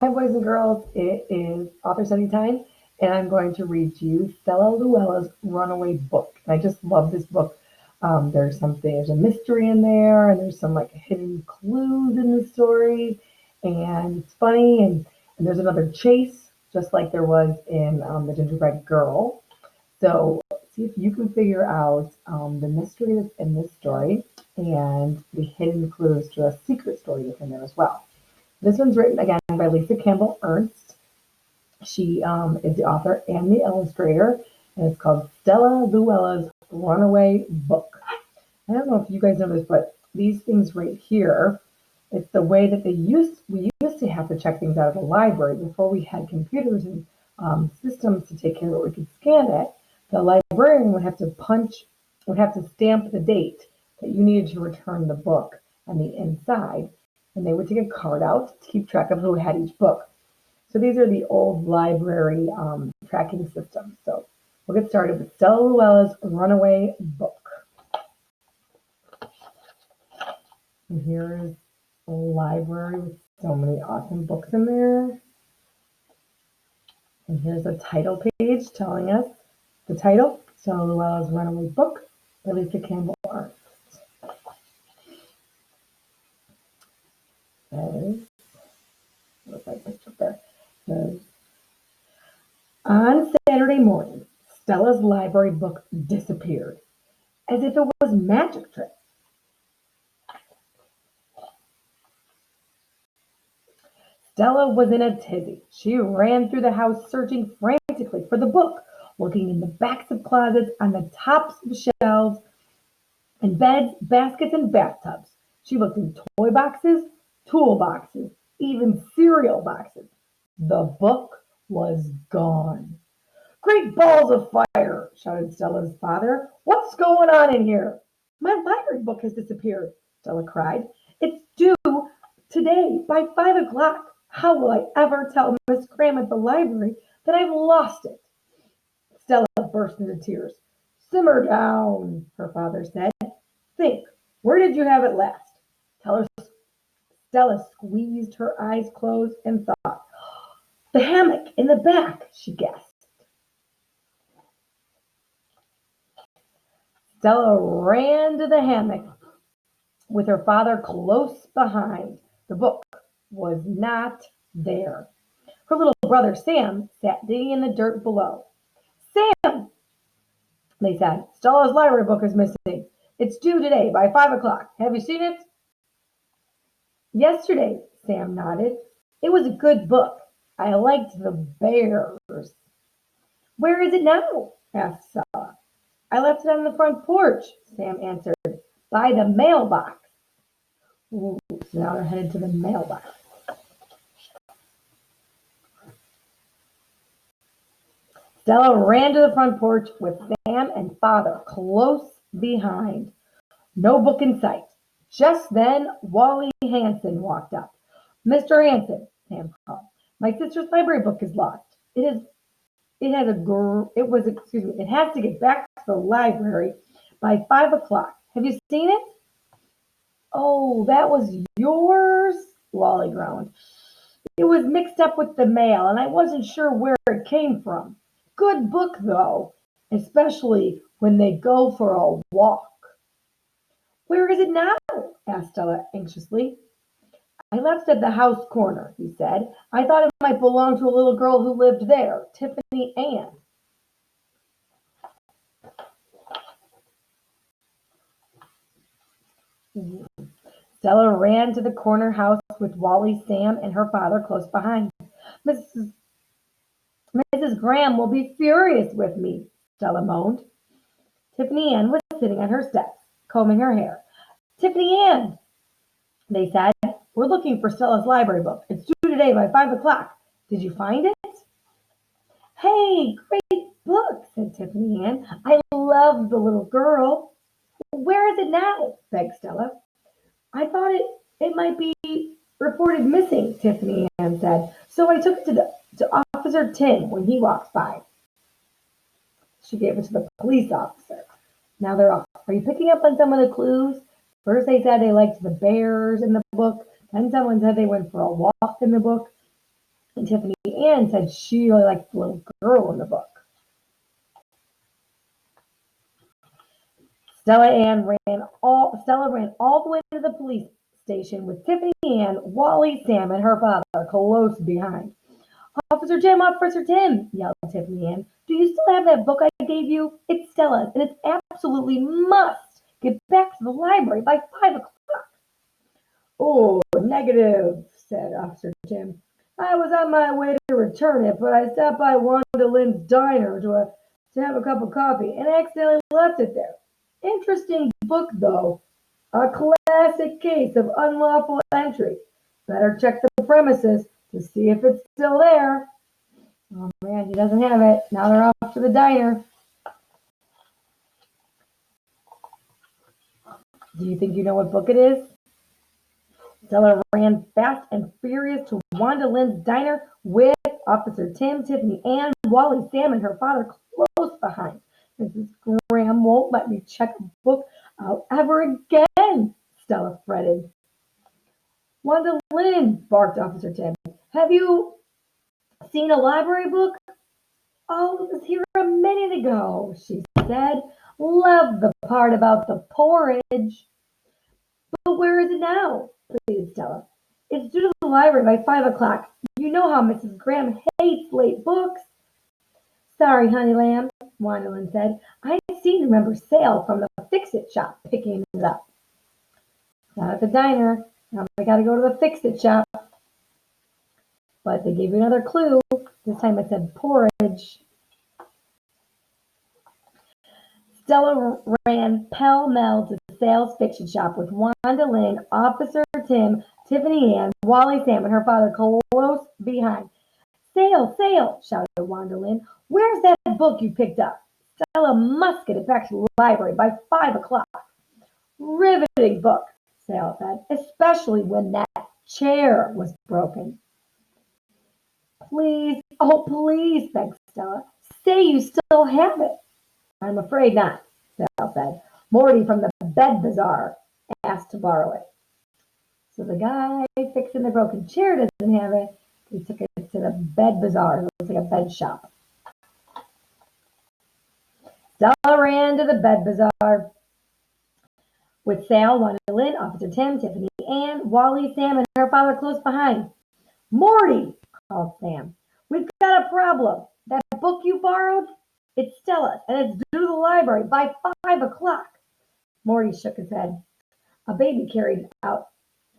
Hi, boys and girls. It is author study time, and I'm going to read to you Stella LouElla's Runaway book. And I just love this book. There's a mystery in there, and there's some like hidden clues in the story, and it's funny. And there's another chase, just like there was in The Gingerbread Girl. So see if you can figure out the mystery that's in this story and the hidden clues to a secret story within there as well. This one's written again by Lisa Campbell Ernst. She is the author and the illustrator, and it's called Stella LouElla's Runaway book. I don't know if you guys know this, but these things right here, it's the way that we used to have to check things out of the library before we had computers and systems to take care of it. We could scan it. The librarian would have to stamp the date that you needed to return the book on the inside, and they would take a card out to keep track of who had each book. So these are the old library tracking systems. So we'll get started with Stella LouElla's Runaway book. And here is a library with so many awesome books in there. And here's a title page telling us the title, Stella LouElla's Runaway book by Lisa Campbell Ernst. Looks like this up there. Says, on Saturday morning, Stella's library book disappeared, as if it was magic trick. Stella was in a tizzy. She ran through the house searching frantically for the book, looking in the backs of closets, on the tops of shelves, in beds, baskets, and bathtubs. She looked in toy boxes, tool boxes, even cereal boxes. The book was gone. Great balls of fire, shouted Stella's father. What's going on in here? My library book has disappeared, Stella cried. It's due today by 5 o'clock. How will I ever tell Miss Cram at the library that I've lost it? Stella burst into tears. Simmer down, her father said. Think, where did you have it last? Tell her. Stella squeezed her eyes closed and thought. The hammock in the back, she guessed. Stella ran to the hammock with her father close behind. The book was not there. Her little brother Sam sat digging in the dirt below. Sam, they said, Stella's library book is missing. It's due today by 5 o'clock. Have you seen it? Yesterday, Sam nodded. It was a good book. I liked the bears. Where is it now? Asked Stella. I left it on the front porch, Sam answered. By the mailbox. Ooh, so now they're headed to the mailbox. Stella ran to the front porch with Sam and father close behind. No book in sight. Just then, Wally Hanson walked up. Mr. Hanson, Sam called. My sister's library book is lost. It has to get back to the library by 5 o'clock. Have you seen it? Oh, that was yours? Wally groaned. It was mixed up with the mail, and I wasn't sure where it came from. Good book, though, especially when they go for a walk. Where is it now? Asked Stella anxiously. I left it at the house corner, he said. I thought it might belong to a little girl who lived there, Tiffany Ann. Stella ran to the corner house with Wally, Sam, and her father close behind. Mrs. Graham will be furious with me, Stella moaned. Tiffany Ann was sitting on her steps, combing her hair. Tiffany Ann, they said, we're looking for Stella's library book. It's due today by 5 o'clock. Did you find it? Hey, great book, said Tiffany Ann. I love the little girl. Where is it now? Begged Stella. I thought it might be reported missing, Tiffany Ann said. So I took it to Officer Tim when he walks by. She gave it to the police officer. Now they're off. Are you picking up on some of the clues? First they said they liked the bears in the book. Then someone said they went for a walk in the book. And Tiffany Ann said she really liked the little girl in the book. Stella ran all the way to the police station with Tiffany Ann, Wally, Sam, and her father close behind. Officer Tim, yelled Tiffany Ann. Do you still have that book I gave you? It's Stella's, and it's absolutely must get back to the library by 5 o'clock. Oh, negative, said Officer Tim. I was on my way to return it, but I stopped by Wanda Lynn's diner to have a cup of coffee and accidentally left it there. Interesting book, though. A classic case of unlawful entry. Better check the premises to see if it's still there. Oh man, he doesn't have it. Now they're off to the diner. Do you think you know what book it is? Stella ran fast and furious to Wanda Lynn's diner with Officer Tim, Tiffany Ann, Wally, Sam, and her father close behind. Mrs. Graham won't let me check a book out ever again, Stella fretted. Wanda Lynn, barked Officer Tim. Have you seen a library book? Oh, it was here a minute ago, she said. Love the part about the porridge. But where is it now? Pleaded Stella. It's due to the library by 5 o'clock. You know how Mrs. Graham hates late books. Sorry, honey lamb, Wanda said. I seem to remember Sale from the Fix-It shop picking it up. Not at the diner. Now we gotta go to the Fix-It shop. But they gave you another clue. This time it said porridge. Stella ran pell-mell to Sale's Fiction shop with Wanda Lynn, Officer Tim, Tiffany Ann, Wally, Sam, and her father close behind. Sale, shouted Wanda Lynn. Where's that book you picked up? Stella must get it back to the library by 5 o'clock. Riveting book, Sale said, especially when that chair was broken. Please, oh please, begged Stella. Say you still have it. I'm afraid not, Sal said. Morty from the bed bazaar asked to borrow it. So the guy fixing the broken chair doesn't have it. He took it to the bed bazaar. It looks like a bed shop. Stella ran to the bed bazaar with Sal, Wanda Lynn, Officer Tim, Tiffany Ann, Wally, Sam, and her father close behind. Morty, called Sam. We've got a problem. That book you borrowed? It's Stella's, and it's due to the library by 5 o'clock. Morty shook his head. A baby carried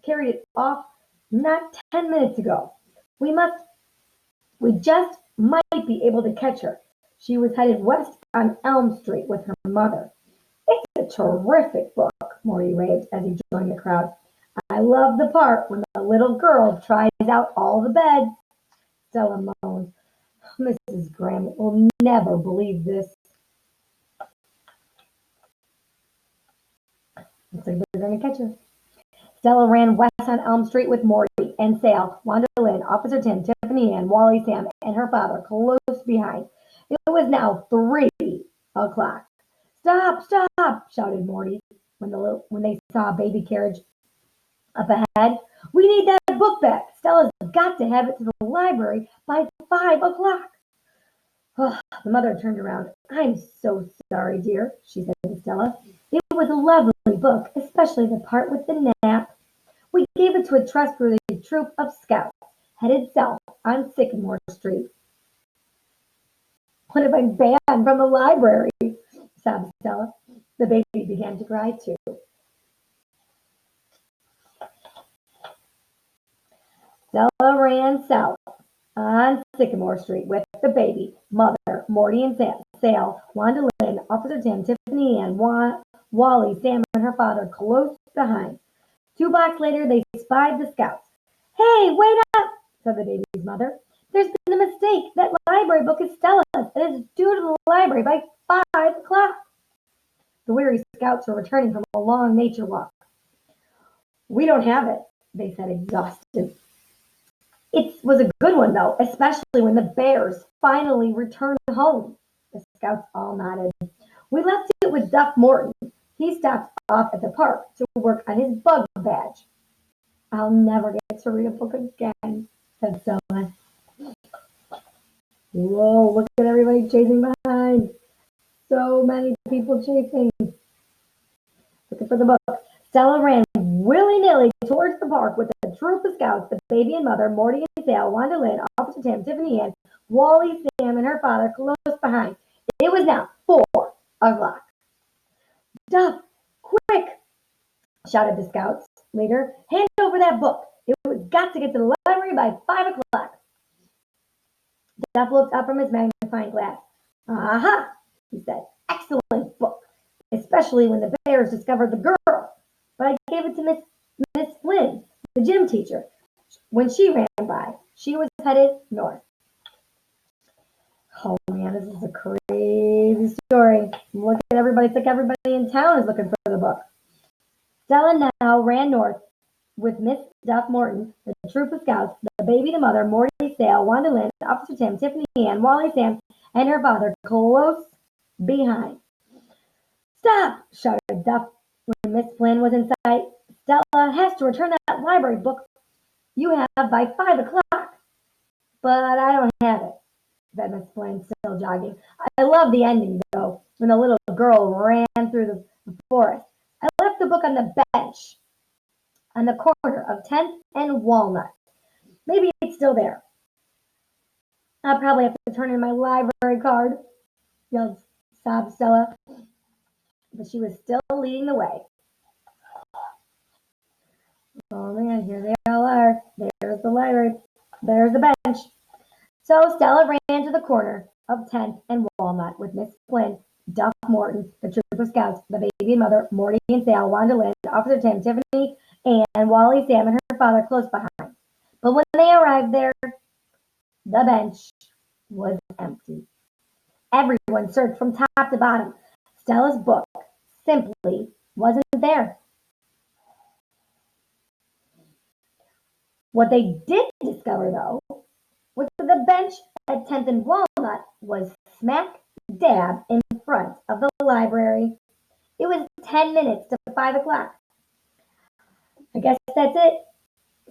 it off not 10 minutes ago. We just might be able to catch her. She was headed west on Elm Street with her mother. It's a terrific book, Morty raved as he joined the crowd. I love the part when the little girl tries out all the beds. Stella moaned. Mrs. Graham will never believe this. Looks like they're going to catch her. Stella ran west on Elm Street with Morty and Sale, Wanda Lynn, Officer Tim, Tiffany Ann, Wally, Sam, and her father close behind. It was now 3 o'clock. Stop, shouted Morty when they saw a baby carriage up ahead. We need that book back. Stella's got to have it to the library by 5 o'clock. Oh, the mother turned around. I'm so sorry, dear, she said to Stella. It was a lovely book, especially the part with the nap. We gave it to a trustworthy troop of scouts, headed south on Sycamore Street. What if I'm banned from the library? Sobbed Stella. The baby began to cry too. Stella ran south on Sycamore Street with the baby, mother, Morty and Sale, Wanda Lynn, Officer Tim, Tiffany Ann, Wally, Sam, and her father close behind. 2 blocks later, they spied the scouts. Hey, wait up, said the baby's mother. There's been a mistake. That library book is Stella's, and it's due to the library by 5 o'clock. The weary scouts were returning from a long nature walk. We don't have it, they said, exhausted. It was a good one, though, especially when the bears finally returned home. The scouts all nodded. We left it with Duff Morton. He stopped off at the park to work on his bug badge. I'll never get to read a book again, said Stella. Whoa, look at everybody chasing behind. So many people chasing. Looking for the book. Stella ran willy-nilly towards the park with a troop of scouts, the baby and mother, Morty and Dale, Wanda Lynn, Officer Tim, Tiffany Ann, Wally, Sam, and her father close behind. It was now 4 o'clock. Duff, quick, shouted the scouts leader. Hand over that book. It was got to get to the library by 5 o'clock. Duff looked up from his magnifying glass. Aha, he said. Excellent book, especially when the bears discovered the girl. But I gave it to Miss Flynn, the gym teacher. When she ran by, she was headed north. Oh man, this is a crazy story. Look at everybody. It's like everybody in town is looking for the book. Stella now ran north with Miss Duff Morton, the troop of scouts, the baby, the mother, Morty, Sale, Wanda Lynn, Officer Tim, Tiffany Ann, Wally, Sam, and her father close behind. Stop! Shouted Duff when Miss Flynn was in sight. Stella has to return that library book you have by 5 o'clock. But I don't have it, said Miss Flynn, still jogging. I love the ending, though, when the little girl ran through the forest. I left the book on the bench on the corner of 10th and Walnut. Maybe it's still there. I'll probably have to turn in my library card, sobbed Stella. But she was still leading the way. Oh man, here they all are. There's the library. There's the bench. So Stella ran to the corner of 10th and Walnut with Miss Flynn, Duff Morton, the troop of scouts, the baby and mother, Morty and Sal, Wanda Lynn, Officer Tim, Tiffany, and Wally, Sam, and her father close behind. But when they arrived there, the bench was empty. Everyone searched from top to bottom. Stella's book simply wasn't there. What they did discover, though, was that the bench at 10th and Walnut was smack dab in front of the library. It was 10 minutes to 5 o'clock. I guess that's it,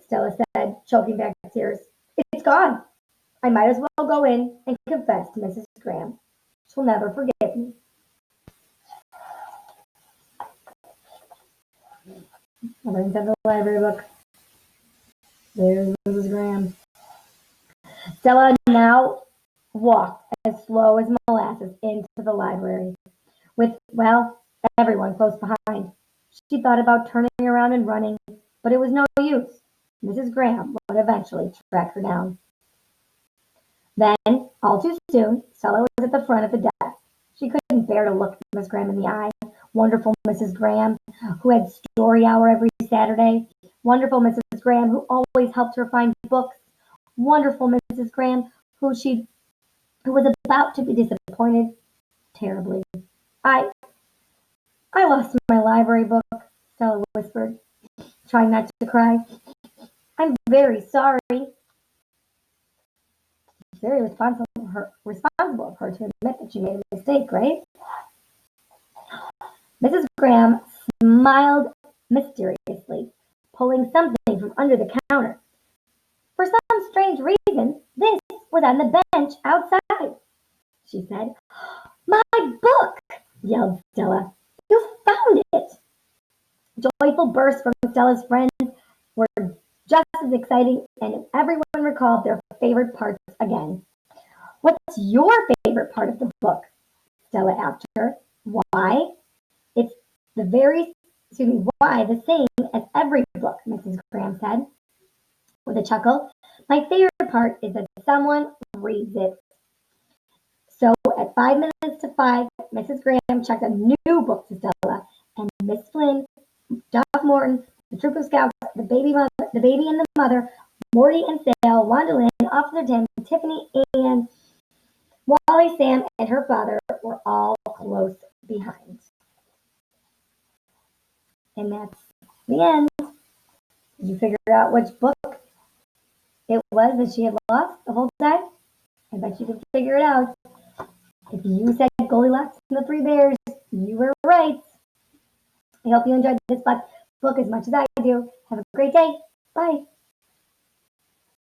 Stella said, choking back tears. It's gone. I might as well go in and confess to Mrs. Graham. She'll never forgive me. I brings out the library book. There's Mrs. Graham. Stella now walked as slow as molasses into the library, with, well, everyone close behind. She thought about turning around and running, but it was no use. Mrs. Graham would eventually track her down. Then, all too soon, Stella was at the front of the desk. She couldn't bear to look Miss Graham in the eye. Wonderful Mrs. Graham, who had story hour every Saturday. Wonderful Mrs. Graham, who always helped her find books. Wonderful Mrs. Graham, who was about to be disappointed terribly. I lost my library book, Stella whispered, trying not to cry. I'm very sorry. It's very responsible of her to admit that she made a mistake, right? Mrs. Graham smiled mysteriously, pulling something from under the counter. For some strange reason, this was on the bench outside, she said. My book, yelled Stella. You found it! Joyful bursts from Stella's friends were just as exciting, and everyone recalled their favorite parts again. What's your favorite part of the book? Stella asked her. Why? It's why the same as every book, Mrs. Graham said, with a chuckle. My favorite part is that someone reads it. So at 5 minutes to 5, Mrs. Graham checked a new book to Stella, and Miss Flynn, Duff Morton, the troop of scouts, the baby and the mother, Morty and Sale, Wanda Lynn, Officer Tim, Tiffany Ann, Wally, Sam, and her father were all close behind. And that's the end. Did you figure out which book it was that she had lost the whole time? I bet you can figure it out. If you said Goldilocks and the Three Bears, you were right. I hope you enjoyed this book as much as I do. Have a great day. Bye.